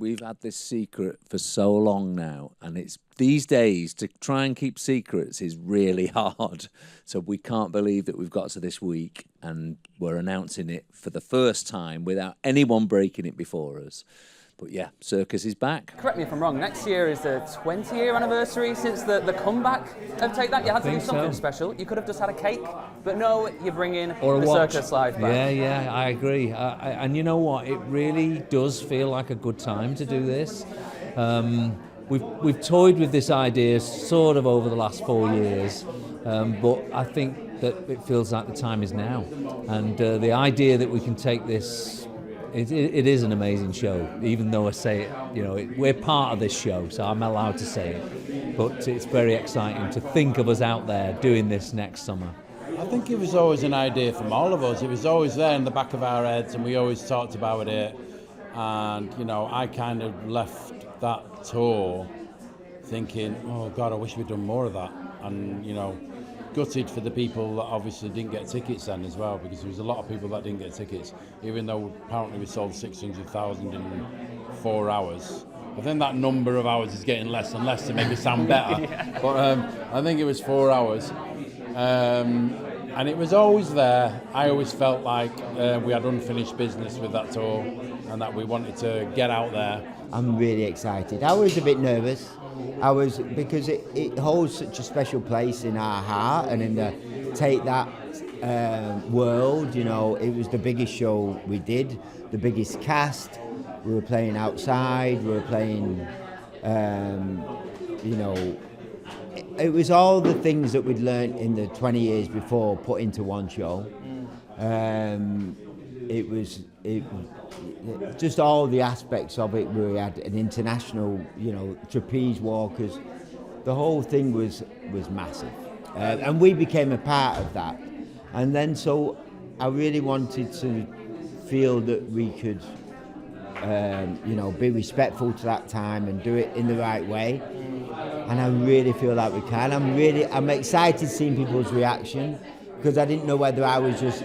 we've had this secret for so long now, and it's these days to try and keep secrets is really hard. So we can't believe that we've got to this week and we're announcing it for the first time without anyone breaking it before us. But yeah, Circus is back. Correct me if I'm wrong, next year is the 20-year anniversary since the comeback of Take That. You had to do something special. You could have just had a cake, but no, you bring in the Circus Live back. Yeah, I agree. And you know what? It really does feel like a good time to do this. We've toyed with this idea sort of over the last 4 years, but I think that it feels like the time is now. And the idea that we can take this... It is an amazing show, even though I say it, we're part of this show, so I'm allowed to say it. But it's very exciting to think of us out there doing this next summer. I think it was always an idea from all of us. It was always there in the back of our heads, and we always talked about it. And, I kind of left that tour thinking, oh, God, I wish we'd done more of that. And, gutted for the people that obviously didn't get tickets then as well, because there was a lot of people that didn't get tickets, even though apparently we sold 600,000 in 4 hours. I think that number of hours is getting less and less to make it sound better. Yeah. But I think it was 4 hours. And it was always there. I always felt like we had unfinished business with that tour and that we wanted to get out there. I'm really excited. I was a bit nervous. Because it holds such a special place in our heart and in the Take That world. It was the biggest show we did, the biggest cast. We were playing outside, we were playing, it was all the things that we'd learnt in the 20 years before put into one show. Just all the aspects of it. We had an international, trapeze walkers. The whole thing was massive, and we became a part of that. And then so I really wanted to feel that we could, be respectful to that time and do it in the right way. And I really feel like we can. I'm excited seeing people's reaction, because I didn't know whether I was just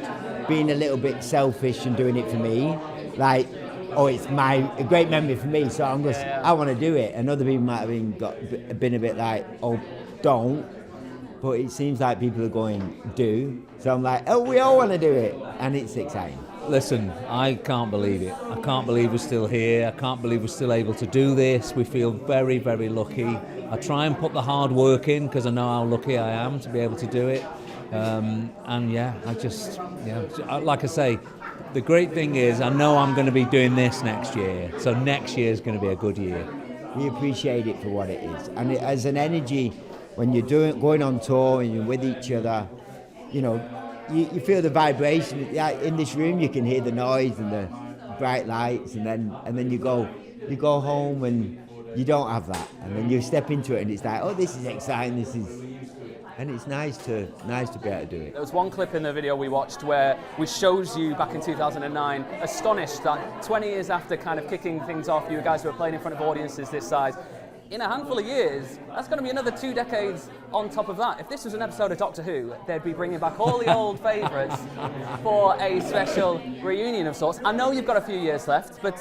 being a little bit selfish and doing it for me. Like, it's a great memory for me, so I want to do it. And other people might have been a bit like, oh, don't. But it seems like people are going, do. So I'm like, oh, we all want to do it. And it's exciting. Listen, I can't believe it. I can't believe we're still here. I can't believe we're still able to do this. We feel very, very lucky. I try and put the hard work in because I know how lucky I am to be able to do it. Like I say, the great thing is I know I'm going to be doing this next year, so next year is going to be a good year. We appreciate it for what it is, and it has an energy when you're going on tour and you're with each other. You feel the vibration. In this room, you can hear the noise and the bright lights, and then you go home and you don't have that, and then you step into it and it's like, oh, this is exciting. And it's nice to be able to do it. There was one clip in the video we watched which shows you back in 2009, astonished that 20 years after kind of kicking things off, you guys were playing in front of audiences this size. In a handful of years, that's going to be another 2 decades on top of that. If this was an episode of Doctor Who, they'd be bringing back all the old favourites for a special reunion of sorts. I know you've got a few years left, but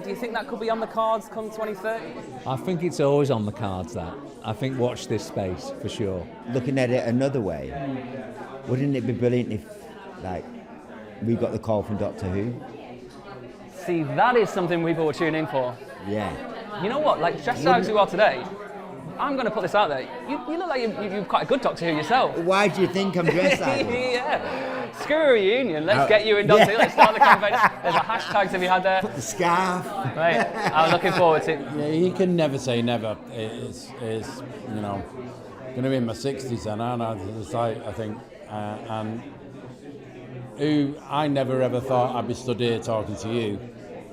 do you think that could be on the cards come 2030? I think it's always on the cards, that. I think watch this space, for sure. Looking at it another way, wouldn't it be brilliant if, we got the call from Doctor Who? See, that is something people will tune in for. Yeah. You know what, dressed as you are today, I'm going to put this out there. You look like you're quite a good Doctor Who yourself. Why do you think I'm dressed like that? Yeah. Screw a reunion, let's get you in Doctor Who, let's start the campaign. There's a hashtag to be had there. Put the scarf. Right, I'm looking forward to it. Yeah, you can never say never. It's going to be in my 60s then, aren't I? I think. And I never ever thought I'd be stood here talking to you.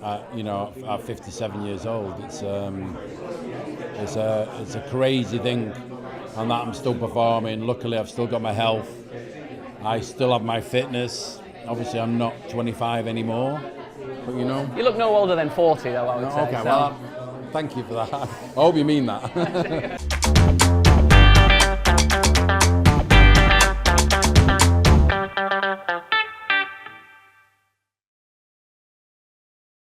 At 57 years old, it's a crazy thing, and that I'm still performing. Luckily, I've still got my health. I still have my fitness. Obviously, I'm not 25 anymore, but you look no older than 40, though. I would say. Okay, well, thank you for that. I hope you mean that.